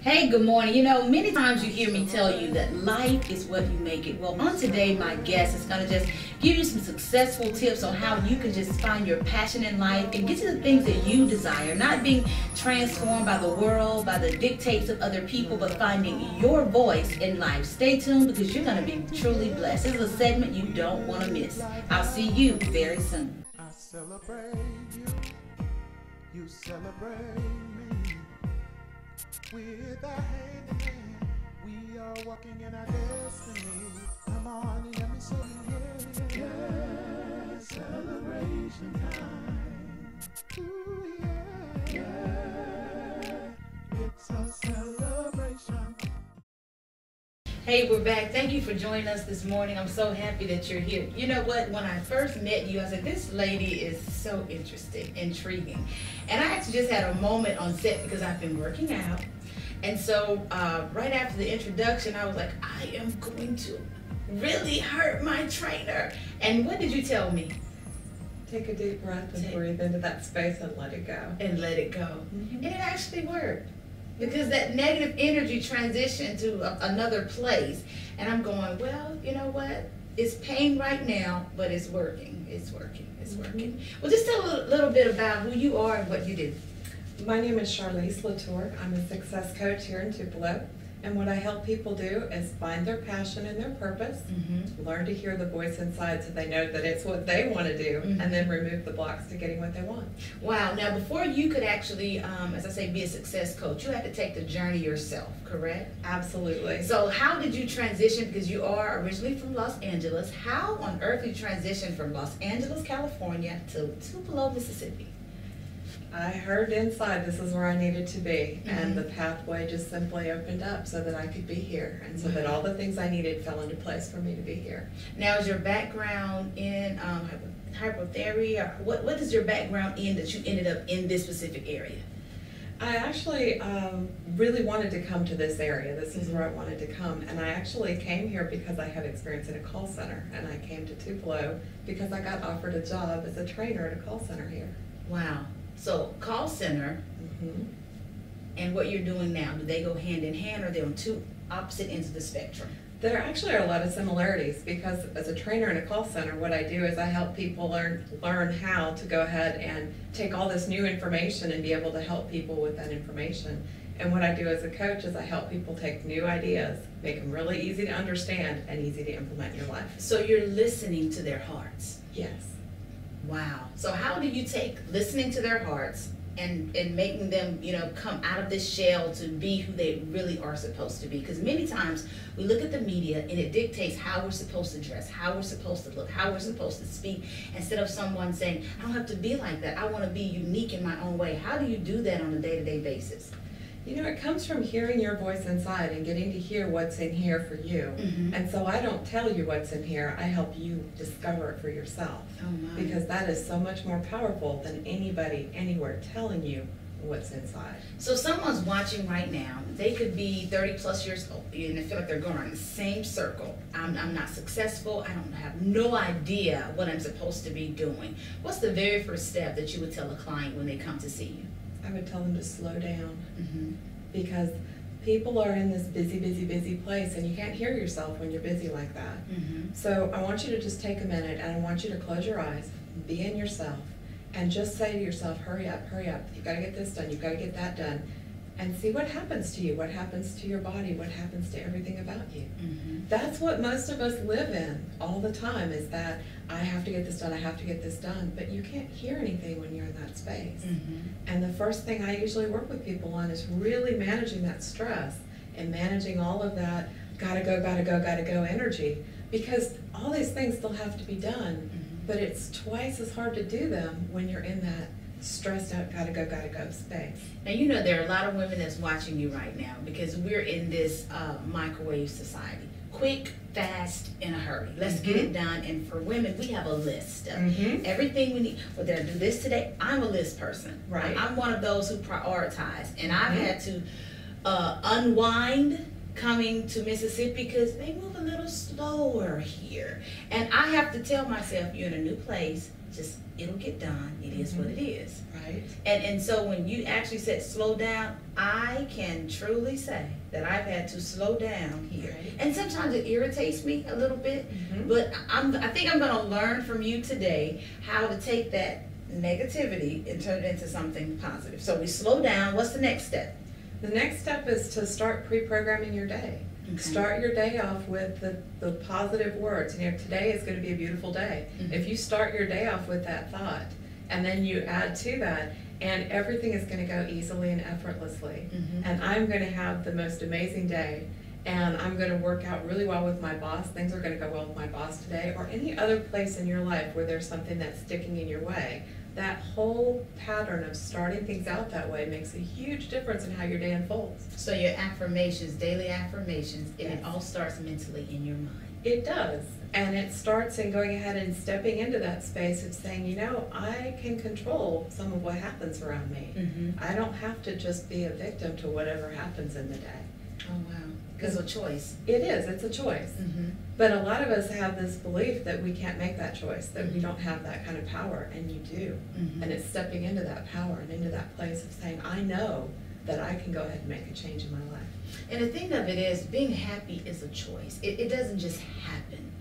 Hey, good morning. You know, many times you hear me tell you that life is what you make it. Well, on today, my guest is going to just give you some successful tips on how you can just find your passion in life and get to the things that you desire, not being transformed by the world, by the dictates of other people, but finding your voice in life. Stay tuned because you're going to be truly blessed. This is a segment you don't want to miss. I'll see you very soon. I celebrate you, you celebrate me. With our hand in hand, we are walking in our destiny. Come on and let me say it. Yeah, celebration time. Ooh, yeah, yeah, it's a celebration. Hey, we're back. Thank you for joining us this morning. I'm so happy that you're here. You know what? When I first met you, I said, this lady is so interesting, intriguing. And I actually just had a moment on set because I've been working out. And so right after the introduction, I was like, I am going to really hurt my trainer. And what did you tell me? Take a deep breath and breathe into that space and let it go. And let it go. And it actually worked. Because that negative energy transitioned to another place. And I'm going, well, you know what? It's pain right now, but it's working. It's working. It's working. Well, just tell a little bit about who you are and what you do. My name is Charlise Latour. I'm a success coach here in Tupelo. And what I help people do is find their passion and their purpose, learn to hear the voice inside so they know that it's what they want to do, and then remove the blocks to getting what they want. Wow. Now, before you could actually, as I say, be a success coach, you had to take the journey yourself, correct? Absolutely. So how did you transition, because you are originally from Los Angeles, how on earth did you transition from Los Angeles, California to Tupelo, Mississippi? I heard inside this is where I needed to be, and the pathway just simply opened up so that I could be here, and so that all the things I needed fell into place for me to be here. Now, is your background in hypotherapy, or what is your background in that you ended up in this specific area? I actually really wanted to come to this area. This is where I wanted to come, and I actually came here because I had experience in a call center, and I came to Tupelo because I got offered a job as a trainer at a call center here. Wow. So call center and what you're doing now, do they go hand in hand, or are they on two opposite ends of the spectrum? There actually are a lot of similarities because as a trainer in a call center, what I do is I help people learn how to go ahead and take all this new information and be able to help people with that information. And what I do as a coach is I help people take new ideas, make them really easy to understand and easy to implement in your life. So you're listening to their hearts. Yes. Wow. So how do you take listening to their hearts and making them, you know, come out of this shell to be who they really are supposed to be? Because many times we look at the media and it dictates how we're supposed to dress, how we're supposed to look, how we're supposed to speak, instead of someone saying, I don't have to be like that. I want to be unique in my own way. How do you do that on a day-to-day basis? You know, it comes from hearing your voice inside and getting to hear what's in here for you. And so I don't tell you what's in here, I help you discover it for yourself. Oh my. Because that is so much more powerful than anybody anywhere telling you what's inside. So someone's watching right now, they could be 30 plus years old and they feel like they're going around the same circle. I'm not successful, I don't have no idea what I'm supposed to be doing. What's the very first step that you would tell a client when they come to see you? I would tell them to slow down because people are in this busy place and you can't hear yourself when you're busy like that. So I want you to just take a minute and I want you to close your eyes, be in yourself, and just say to yourself, hurry up, you've got to get this done, you've got to get that done, and see what happens to you, what happens to your body, what happens to everything about you. That's what most of us live in all the time, is that I have to get this done, I have to get this done, but you can't hear anything when you're in that space. And the first thing I usually work with people on is really managing that stress and managing all of that gotta go energy, because all these things still have to be done, but it's twice as hard to do them when you're in that stressed out, gotta go space. Now, you know there are a lot of women that's watching you right now because we're in this microwave society. Quick, fast, in a hurry. Let's get it done. And for women, we have a list of everything we need. Well, did I do this today? I'm a list person. Right. I'm one of those who prioritize. And I've had to unwind coming to Mississippi because they move a little slower here. And I have to tell myself, you're in a new place, just, it'll get done. It is what it is. Right. And so when you actually said slow down, I can truly say that I've had to slow down here. Right. And sometimes it irritates me a little bit, but I think I'm going to learn from you today how to take that negativity and turn it into something positive. So we slow down. What's the next step? The next step is to start pre-programming your day. Okay. Start your day off with the positive words. You know, today is going to be a beautiful day. If you start your day off with that thought, and then you add to that, and everything is going to go easily and effortlessly. And I'm going to have the most amazing day, and I'm going to work out really well with my boss. Things are going to go well with my boss today, or any other place in your life where there's something that's sticking in your way. That whole pattern of starting things out that way makes a huge difference in how your day unfolds. So your affirmations, daily affirmations, and it all starts mentally in your mind. It does. And it starts in going ahead and stepping into that space of saying, you know, I can control some of what happens around me. I don't have to just be a victim to whatever happens in the day. Oh, wow. It's a choice. It is. It's a choice. But a lot of us have this belief that we can't make that choice, that we don't have that kind of power, and you do. And it's stepping into that power and into that place of saying, I know that I can go ahead and make a change in my life. And the thing of it is, being happy is a choice. It doesn't just happen.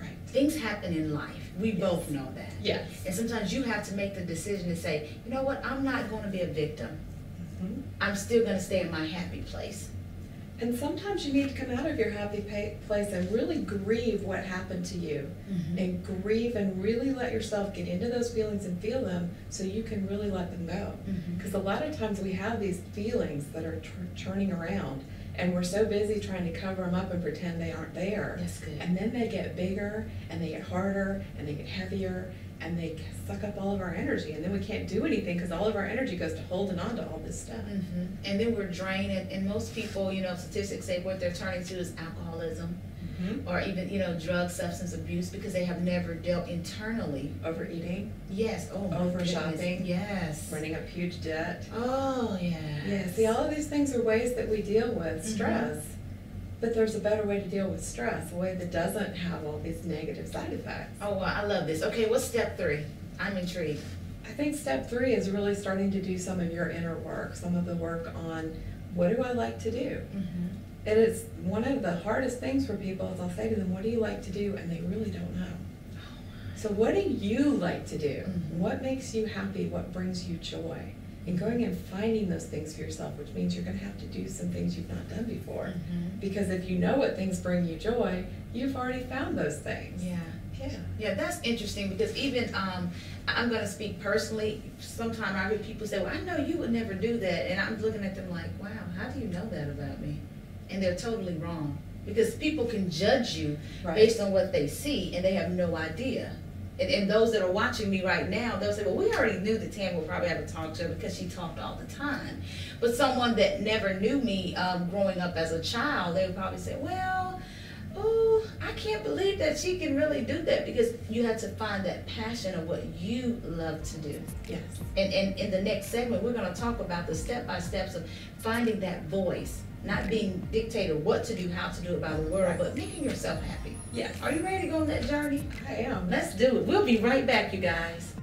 Right. Things happen in life. We both know that. Yes. And sometimes you have to make the decision to say, you know what, I'm not going to be a victim. I'm still going to stay in my happy place. And sometimes you need to come out of your happy place and really grieve what happened to you. And grieve and really let yourself get into those feelings and feel them so you can really let them go. Because a lot of times we have these feelings that are churning around, and we're so busy trying to cover them up and pretend they aren't there. That's good. And then they get bigger, and they get harder, and they get heavier, and they suck up all of our energy, and then we can't do anything because all of our energy goes to holding on to all this stuff. And then we're drained, and most people, you know, statistics say what they're turning to is alcoholism, or even, you know, drug, substance abuse, because they have never dealt internally. Overeating. Yes. Oh, my Over goodness. shopping. Yes. Running up huge debt. Oh, yeah. Yeah, see, all of these things are ways that we deal with stress. But there's a better way to deal with stress, a way that doesn't have all these negative side effects. Oh, wow, I love this. Okay, what's step 3? I'm intrigued. I think step 3 is really starting to do some of your inner work, some of the work on what do I like to do? And it's one of the hardest things for people is I'll say to them, what do you like to do? And they really don't know. So what do you like to do? What makes you happy? What brings you joy? And going and finding those things for yourself, which means you're going to have to do some things you've not done before. Because if you know what things bring you joy, you've already found those things. Yeah, that's interesting, because even I'm going to speak personally. Sometimes I hear people say, well, I know you would never do that. And I'm looking at them like, wow, how do you know that about me? And they're totally wrong, because people can judge you based on what they see, and they have no idea. And those that are watching me right now, they'll say, well, we already knew that Tam will probably have to talk to her because she talked all the time. But someone that never knew me growing up as a child, they would probably say, well, oh, I can't believe that she can really do that, because you have to find that passion of what you love to do. Yes. And in the next segment, we're going to talk about the step-by-steps of finding that voice, not being dictated what to do, how to do it by the world, but making yourself happy. Yes. Are you ready to go on that journey? I am. Let's do it. We'll be right back, you guys.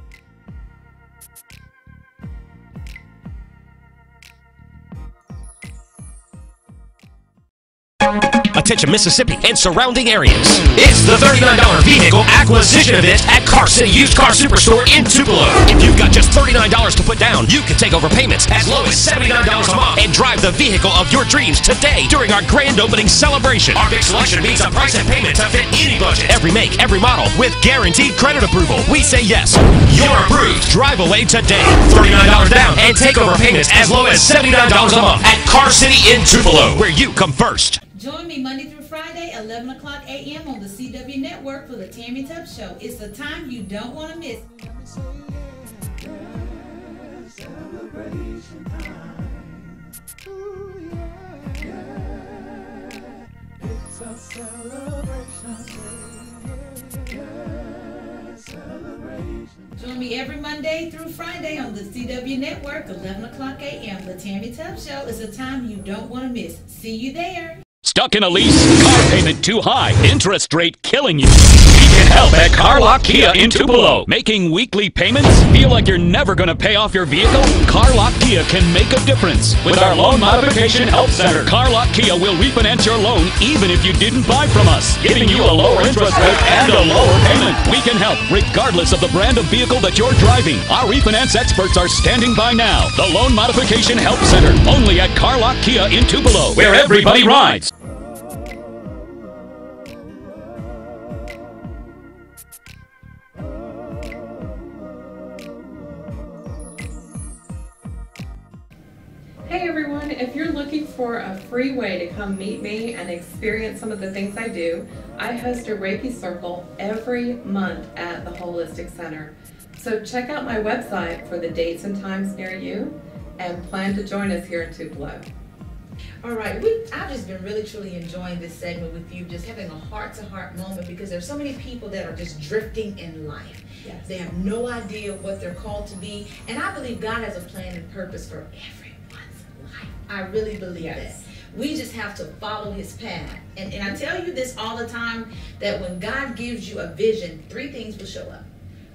Attention Mississippi and surrounding areas. It's the $39 vehicle acquisition event at Car City Used Car Superstore in Tupelo. If you've got just $39 to put down, you can take over payments as low as $79 a month and drive the vehicle of your dreams today during our grand opening celebration. Our big selection means a price and payment to fit any budget. Every make, every model with guaranteed credit approval. We say yes, you're approved. Drive away today. $39 down and take over payments as low as $79 a month at Car City in Tupelo, where you come first. Join me Monday through Friday, 11 o'clock a.m. on the CW Network for the Tammy Tubb Show. It's the time you don't want to miss. Celebration time. Ooh, yeah. It's a celebration day. Celebration. Join me every Monday through Friday on the CW Network, 11 o'clock a.m. The Tammy Tubb Show is the time you don't want to miss. See you there. Stuck in a lease? Car payment too high? Interest rate killing you? We can help at Carlock Kia in Tupelo. Making weekly payments? Feel like you're never going to pay off your vehicle? Carlock Kia can make a difference. With our Loan Modification Help Center, Carlock Kia will refinance your loan even if you didn't buy from us, giving you a lower interest rate and a lower payment. We can help regardless of the brand of vehicle that you're driving. Our refinance experts are standing by now. The Loan Modification Help Center, only at Carlock Kia in Tupelo, where everybody rides. Hey everyone, if you're looking for a free way to come meet me and experience some of the things I do, I host a Reiki Circle every month at the Holistic Center. So check out my website for the dates and times near you and plan to join us here in Tupelo. All right, I've just been really truly enjoying this segment with you, just having a heart-to-heart moment, because there's so many people that are just drifting in life. Yes. They have no idea what they're called to be, and I believe God has a plan and purpose for everyone's life. I really believe that. We just have to follow his path. And I tell you this all the time, that when God gives you a vision, 3 things will show up: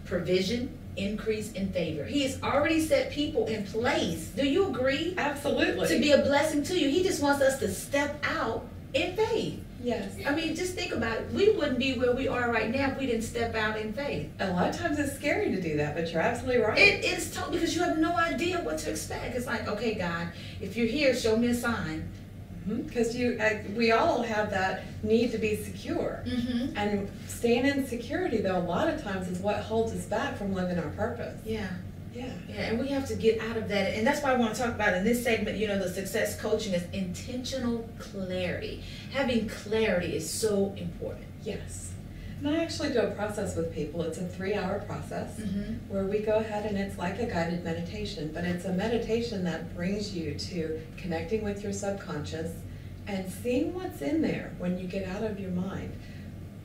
provision, increase, and favor. He has already set people in place. Do you agree? Absolutely. To be a blessing to you. He just wants us to step out in faith. Yes. I mean, just think about it. We wouldn't be where we are right now if we didn't step out in faith. A lot of times it's scary to do that, but you're absolutely right. It is tough because you have no idea what to expect. It's like, okay, God, if you're here, show me a sign. Because we all have that need to be secure. And staying in security, though, a lot of times is what holds us back from living our purpose. Yeah. Yeah. Yeah, and we have to get out of that. And that's why I want to talk about in this segment, you know, the success coaching is intentional clarity. Having clarity is so important. Yes. And I actually do a process with people. It's a 3-hour process where we go ahead and it's like a guided meditation, but it's a meditation that brings you to connecting with your subconscious and seeing what's in there when you get out of your mind.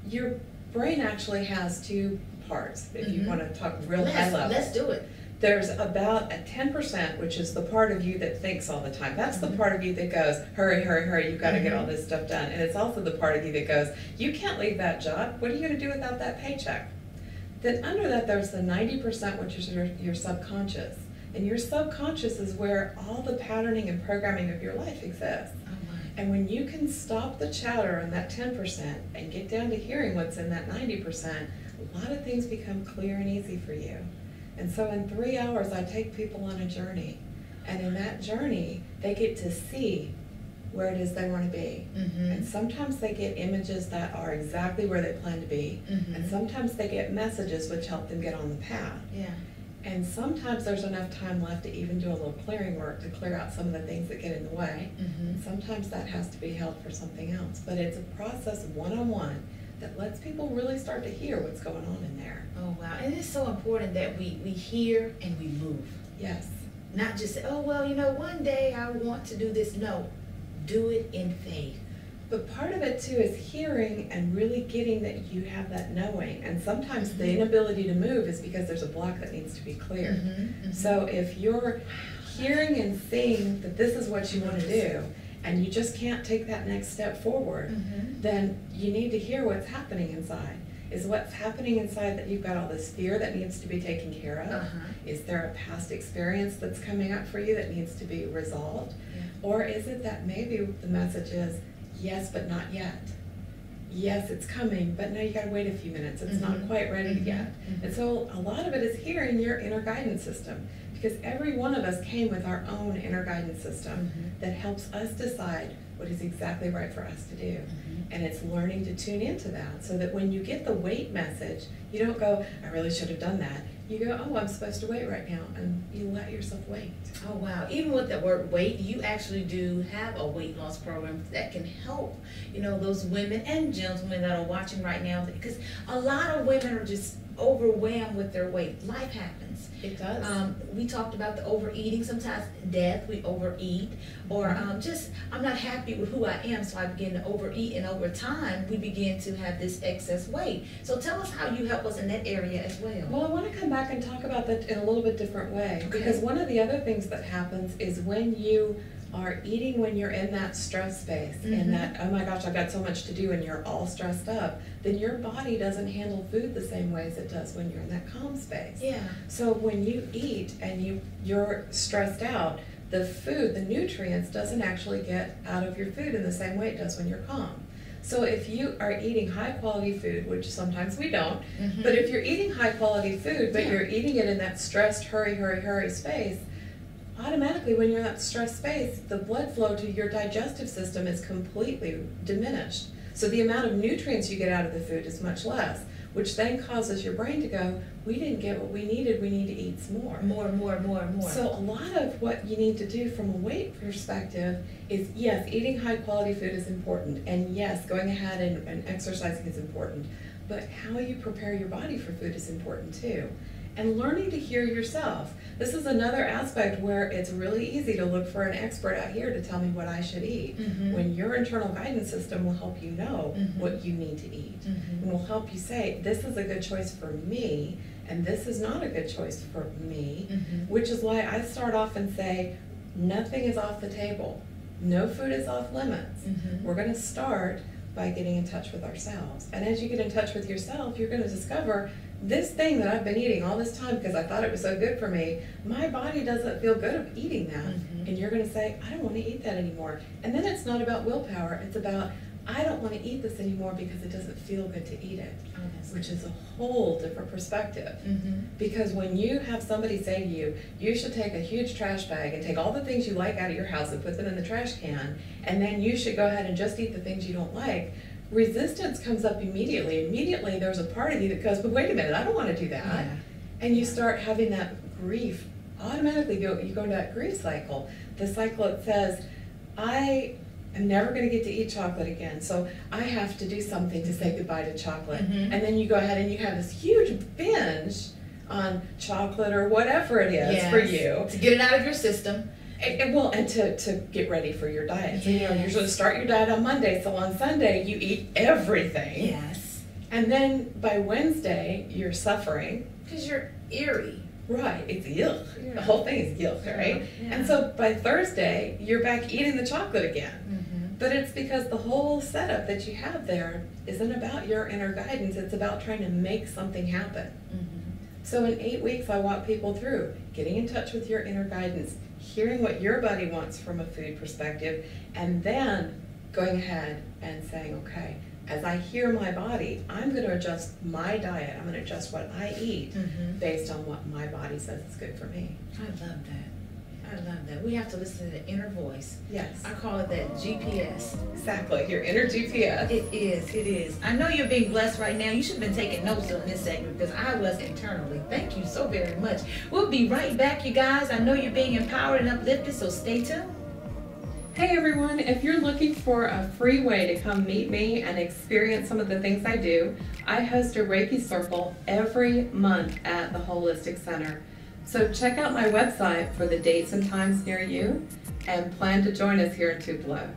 Your brain actually has 2 parts, if you want to talk real high level. Let's do it. There's about a 10%, which is the part of you that thinks all the time. That's the part of you that goes, hurry, hurry, hurry, you've got to get all this stuff done. And it's also the part of you that goes, you can't leave that job. What are you going to do without that paycheck? Then under that, there's the 90%, which is your subconscious. And your subconscious is where all the patterning and programming of your life exists. And when you can stop the chatter on that 10% and get down to hearing what's in that 90%, a lot of things become clear and easy for you. And so in 3 hours, I take people on a journey. And in that journey, they get to see where it is they want to be. And sometimes they get images that are exactly where they plan to be. And sometimes they get messages which help them get on the path. Yeah. And sometimes there's enough time left to even do a little clearing work to clear out some of the things that get in the way. And sometimes that has to be held for something else. But it's a process one-on-one that lets people really start to hear what's going on in there. Oh, wow. And it's so important that we hear and we move. Yes. Not just say, oh, well, you know, one day I want to do this. No, do it in faith. But part of it, too, is hearing and really getting that you have that knowing. And sometimes the inability to move is because there's a block that needs to be cleared. So if you're hearing and seeing that this is what you want to do, and you just can't take that next step forward, then you need to hear what's happening inside. Is what's happening inside that you've got all this fear that needs to be taken care of? Is there a past experience that's coming up for you that needs to be resolved? Or is it that maybe the message is, yes, but not yet? Yes, it's coming, but now you gotta wait a few minutes. It's not quite ready yet. And so a lot of it is hearing your inner guidance system, because every one of us came with our own inner guidance system that helps us decide what is exactly right for us to do. And it's learning to tune into that so that when you get the wait message, you don't go, I really should have done that. You go, oh, I'm supposed to wait right now, and you let yourself wait. Oh, wow. Even with the word weight, you actually do have a weight loss program that can help, you know, those women and gentlemen that are watching right now, because a lot of women are just overwhelmed with their weight. Life happens. It does. We talked about the overeating. Sometimes death, we overeat, or just I'm not happy with who I am, so I begin to overeat, and over time we begin to have this excess weight. So tell us how you help us in that area as well. Well, I want to come back and talk about that in a little bit different way, because one of the other things that happens is when you are eating when you're in that stress space, in that, oh my gosh, I've got so much to do, and you're all stressed up, then your body doesn't handle food the same way as it does when you're in that calm space. Yeah. So when you eat and you're stressed out, the food, the nutrients, doesn't actually get out of your food in the same way it does when you're calm. So if you are eating high quality food, which sometimes we don't, but if you're eating high quality food, but you're eating it in that stressed, hurry space, automatically when you're in that stressed space, the blood flow to your digestive system is completely diminished. So the amount of nutrients you get out of the food is much less, which then causes your brain to go, we didn't get what we needed, we need to eat some more. More. So a lot of what you need to do from a weight perspective is, yes, eating high quality food is important, and yes, going ahead and exercising is important, but how you prepare your body for food is important too. And learning to hear yourself. This is another aspect where it's really easy to look for an expert out here to tell me what I should eat, when your internal guidance system will help you know what you need to eat, and will help you say, this is a good choice for me, and this is not a good choice for me, which is why I start off and say, nothing is off the table. No food is off limits. We're going to start by getting in touch with ourselves. And as you get in touch with yourself, you're going to discover, this thing that I've been eating all this time because I thought it was so good for me, my body doesn't feel good of eating that. And you're going to say, I don't want to eat that anymore. And then it's not about willpower, it's about, I don't want to eat this anymore because it doesn't feel good to eat it, which is a whole different perspective. Because when you have somebody say to you, you should take a huge trash bag and take all the things you like out of your house and put them in the trash can, and then you should go ahead and just eat the things you don't like, resistance comes up immediately. Immediately there's a part of you that goes, but wait a minute, I don't want to do that. And you start having that grief. Automatically you go into that grief cycle. The cycle that says, I am never going to get to eat chocolate again, so I have to do something to say goodbye to chocolate. And then you go ahead and you have this huge binge on chocolate or whatever it is for you. To get it out of your system. And to get ready for your diet. So, you're supposed to start your diet on Monday, so on Sunday you eat everything. And then by Wednesday you're suffering. Because you're eerie. Right, it's yuck. The whole thing is yuck, right? And so by Thursday you're back eating the chocolate again. But it's because the whole setup that you have there isn't about your inner guidance, it's about trying to make something happen. So in 8 weeks I walk people through getting in touch with your inner guidance, hearing what your body wants from a food perspective, and then going ahead and saying, okay, as I hear my body, I'm going to adjust my diet. I'm going to adjust what I eat based on what my body says is good for me. I love that. I love that. We have to listen to the inner voice. Yes. I call it that GPS. Exactly, your inner GPS. It is. I know you're being blessed right now. You should have been taking notes on this segment because I was internally. Thank you so very much. We'll be right back, you guys. I know you're being empowered and uplifted, so stay tuned. Hey everyone, if you're looking for a free way to come meet me and experience some of the things I do, I host a Reiki Circle every month at the Holistic Center. So check out my website for the dates and times near you and plan to join us here in Tupelo.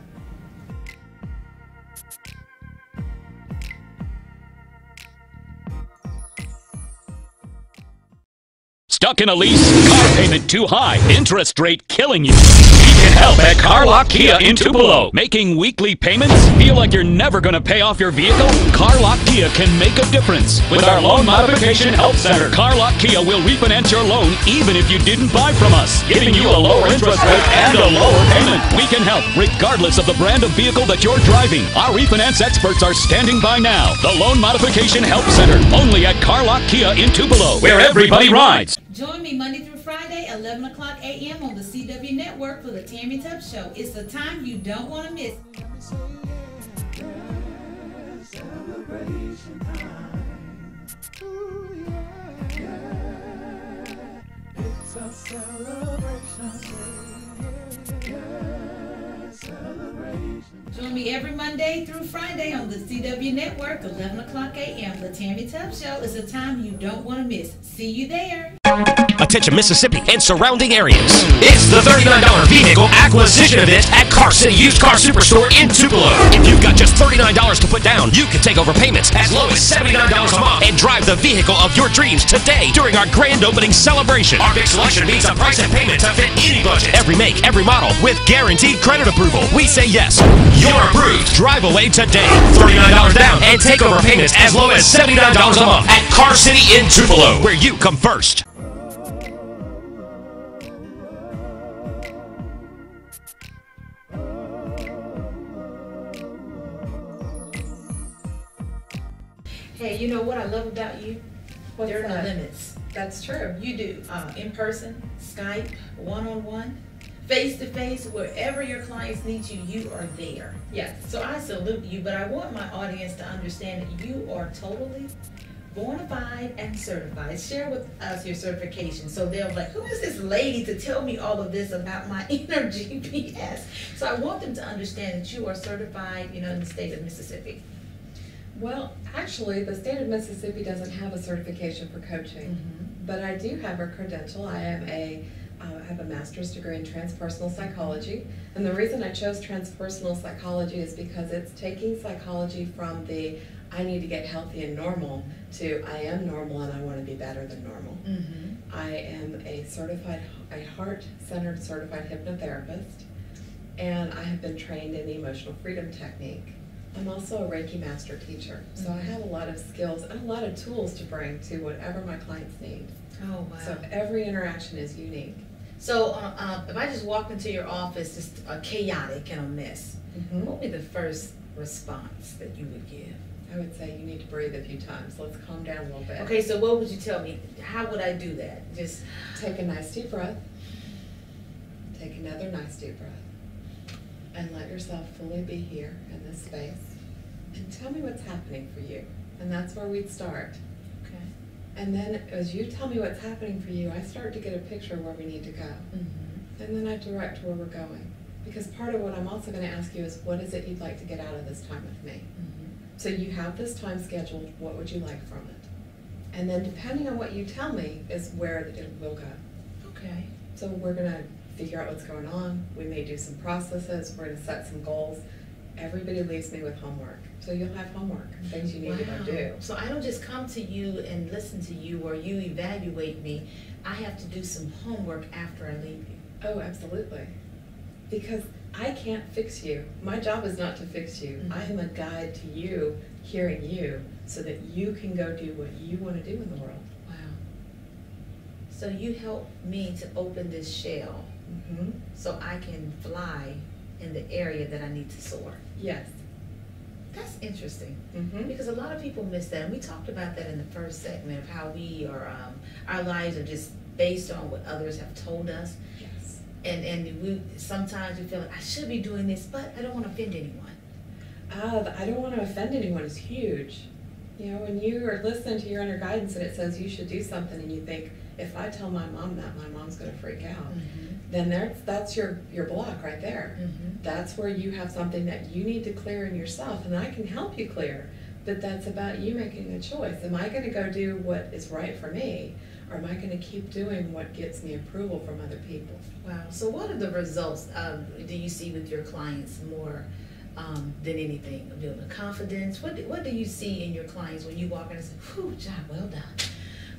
Stuck in a lease? Car payment too high? Interest rate killing you? We can help at Car Lock Kia in Tupelo. Making weekly payments? Feel like you're never going to pay off your vehicle? Car Lock Kia can make a difference. With our Loan Modification Help Center, Car Lock Kia will refinance your loan even if you didn't buy from us, giving you a lower interest rate and a lower payment. We can help regardless of the brand of vehicle that you're driving. Our refinance experts are standing by now. The Loan Modification Help Center, only at Car Lock Kia in Tupelo, where everybody rides. Join me Monday through Friday, 11 o'clock a.m. on the CW Network for the Tammy Tubb Show. It's the time you don't want to miss. Celebration time. Ooh, it's a celebration day. Celebration. Join me every Monday through Friday on the CW Network, 11 o'clock a.m. The Tammy Tubb Show is the time you don't want to miss. See you there. attention Mississippi and surrounding areas. It's the $39 vehicle acquisition event at Car City Used Car Superstore in Tupelo. If you've got just $39 to put down, you can take over payments as low as $79 a month and drive the vehicle of your dreams today during our grand opening celebration. Our big selection means a price and payment to fit any budget. Every make, every model with guaranteed credit approval. We say yes, you're approved. Drive away today. $39 down and take over payments as low as $79 a month at Car City in Tupelo, where you come first. Hey, you know what I love about you? There are no that? limits. That's true. You do in person, Skype, one-on-one, face-to-face, wherever your clients need you, you are there. Yes. So I salute you, but I want my audience to understand that you are totally bona fide and certified. Share with us your certification so they'll be like, who is this lady to tell me all of this about my inner GPS? So I want them to understand that you are certified, in the state of Mississippi. Well, actually, the state of Mississippi doesn't have a certification for coaching, but I do have a credential. I have a master's degree in transpersonal psychology, and the reason I chose transpersonal psychology is because it's taking psychology from the I need to get healthy and normal to I am normal and I want to be better than normal. I am a heart-centered certified hypnotherapist, and I have been trained in the emotional freedom technique. I'm also a Reiki master teacher, so I have a lot of skills and a lot of tools to bring to whatever my clients need. Oh, wow. So every interaction is unique. So if I just walked into your office just chaotic and a mess, what would be the first response that you would give? I would say you need to breathe a few times. Let's calm down a little bit. Okay, so what would you tell me? How would I do that? Just take a nice deep breath. Take another nice deep breath. And let yourself fully be here in this space. And tell me what's happening for you. And that's where we'd start. okay. And then as you tell me what's happening for you, I start to get a picture of where we need to go. And then I direct where we're going. Because part of what I'm also going to ask you is, what is it you'd like to get out of this time with me? So you have this time scheduled, what would you like from it? And then depending on what you tell me is where it will go. Okay. So we're going to figure out what's going on. We may do some processes. We're going to set some goals. Everybody leaves me with homework. So you'll have homework, things you need to go do. So I don't just come to you and listen to you or you evaluate me. I have to do some homework after I leave you. Oh, absolutely. Because I can't fix you. My job is not to fix you. I am a guide to you, hearing you, so that you can go do what you want to do in the world. Wow. So you help me to open this shell so I can fly in the area that I need to soar. Yes. That's interesting, because a lot of people miss that. And we talked about that in the first segment of how we are, our lives are just based on what others have told us. Yes. And we sometimes we feel like I should be doing this, but I don't want to offend anyone. I don't want to offend anyone is huge. When you are listening to your inner guidance and it says you should do something and you think, if I tell my mom that, my mom's going to freak out, then that's your block right there. That's where you have something that you need to clear in yourself, and I can help you clear, but that's about you making a choice. Am I going to go do what is right for me, or am I going to keep doing what gets me approval from other people? Wow. So what are the results do you see with your clients more than anything? Building confidence? What do you see in your clients when you walk in and say, whew, job well done?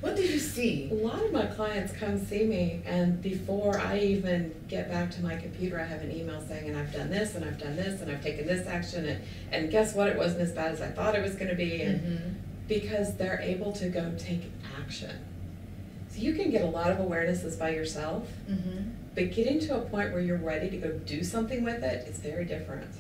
What do you see? A lot of my clients come see me, and before I even get back to my computer, I have an email saying, and I've done this, and I've done this, and I've taken this action, and guess what? It wasn't as bad as I thought it was going to be, and because they're able to go take action. So you can get a lot of awarenesses by yourself, but getting to a point where you're ready to go do something with it is very different.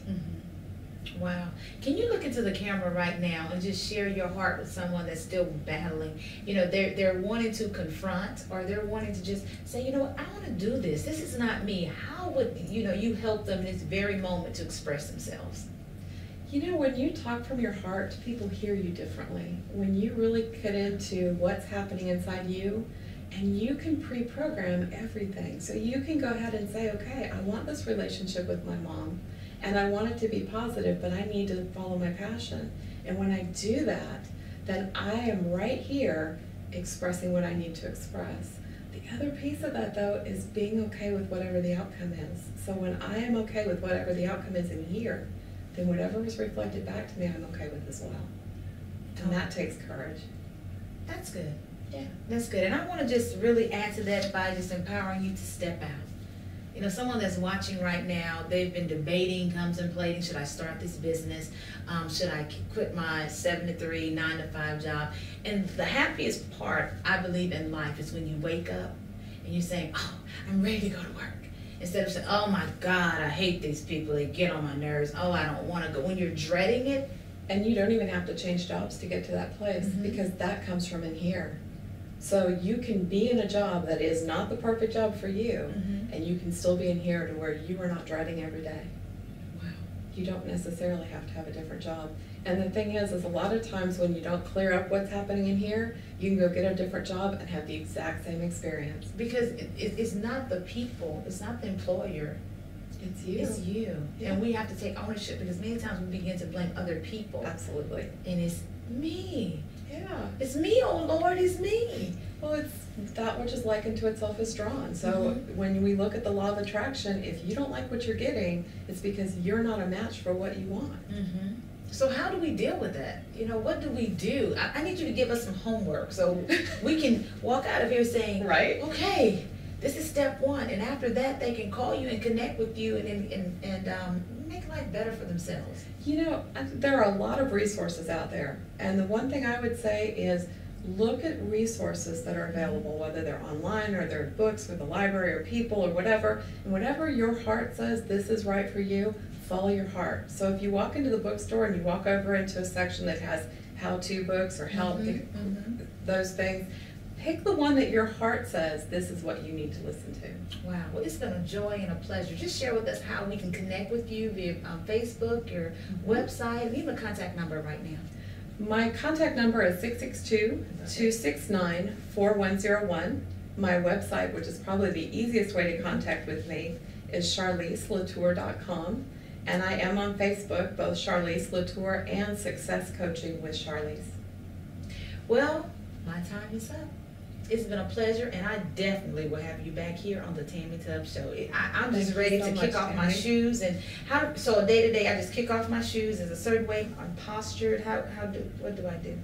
Wow. Can you look into the camera right now and just share your heart with someone that's still battling? They're wanting to confront, or they're wanting to just say, what, I want to do this. This is not me. How would, you help them in this very moment to express themselves? When you talk from your heart, people hear you differently. When you really get into what's happening inside you, and you can pre-program everything. So you can go ahead and say, okay, I want this relationship with my mom, and I want it to be positive, but I need to follow my passion. And when I do that, then I am right here expressing what I need to express. The The other piece of that, though, is being okay with whatever the outcome is. So when I am okay with whatever the outcome is in here, then whatever is reflected back to me, I'm okay with as well. And that takes courage. That's good. Yeah. That's good. And I want to just really add to that by just empowering you to step out. You know, someone that's watching right now, they've been debating, contemplating, should I start this business? Should I quit my 7 to 3, 9 to 5 job? And the happiest part, I believe, in life is when you wake up and you're saying, oh, I'm ready to go to work. Instead of saying, oh my God, I hate these people, they get on my nerves, oh, I don't want to go. When you're dreading it. And you don't even have to change jobs to get to that place, because that comes from in here. So you can be in a job that is not the perfect job for you, and you can still be in here to where you are not dreading every day. Wow. You don't necessarily have to have a different job. And the thing is a lot of times when you don't clear up what's happening in here, you can go get a different job and have the exact same experience. Because it's not the people, it's not the employer. It's you. It's you. Yeah. And we have to take ownership, because many times we begin to blame other people. Absolutely. And it's me. Yeah. It's me, oh Lord, it's me. Well, it's that which is likened to itself is drawn. So when we look at the law of attraction, if you don't like what you're getting, it's because you're not a match for what you want. So how do we deal with that? You know, what do we do? I need you to give us some homework so we can walk out of here saying, Right. Okay, this is step 1. And after that, they can call you and connect with you and make life better for themselves. You know, there are a lot of resources out there. And the one thing I would say is look at resources that are available, whether they're online or they're books with the library or people or whatever. And whatever your heart says this is right for you, follow your heart. So if you walk into the bookstore and you walk over into a section that has how-to books or help, those things, pick the one that your heart says this is what you need to listen to. Wow, well, it's been a joy and a pleasure. Just share with us how we can connect with you via Facebook, your website, leave a contact number right now. My contact number is 662-269-4101. My website, which is probably the easiest way to contact with me, is charliselatour.com. And I am on Facebook, both Charlise Latour and Success Coaching with Charlise. Well, my time is up. It's been a pleasure, and I definitely will have you back here on the Tammy Tubbs Show. I'm just ready to kick off my shoes. And so day to day, I just kick off my shoes. There's a certain way I'm postured. What do I do?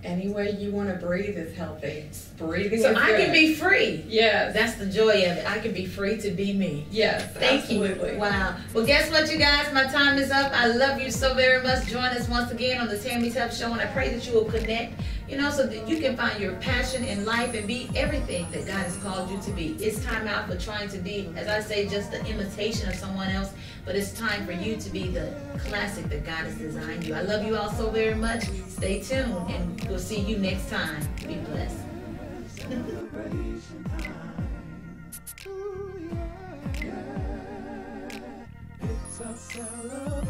Any way you want to breathe is healthy. Breathing so is I good. can be free. Yes. That's the joy of it. I can be free to be me. Yes, Thank absolutely. you. Wow. Well, guess what, you guys? My time is up. I love you so very much. Join us once again on the Tammy Tubbs Show, and I pray that you will connect, so that you can find your passion in life and be everything that God has called you to be. It's time out for trying to be, as I say, just the imitation of someone else, but it's time for you to be the classic that God has designed you. I love you all so very much. Stay tuned, and we'll see you next time. Be blessed. Celebration time. Ooh, yeah. It's a celebration.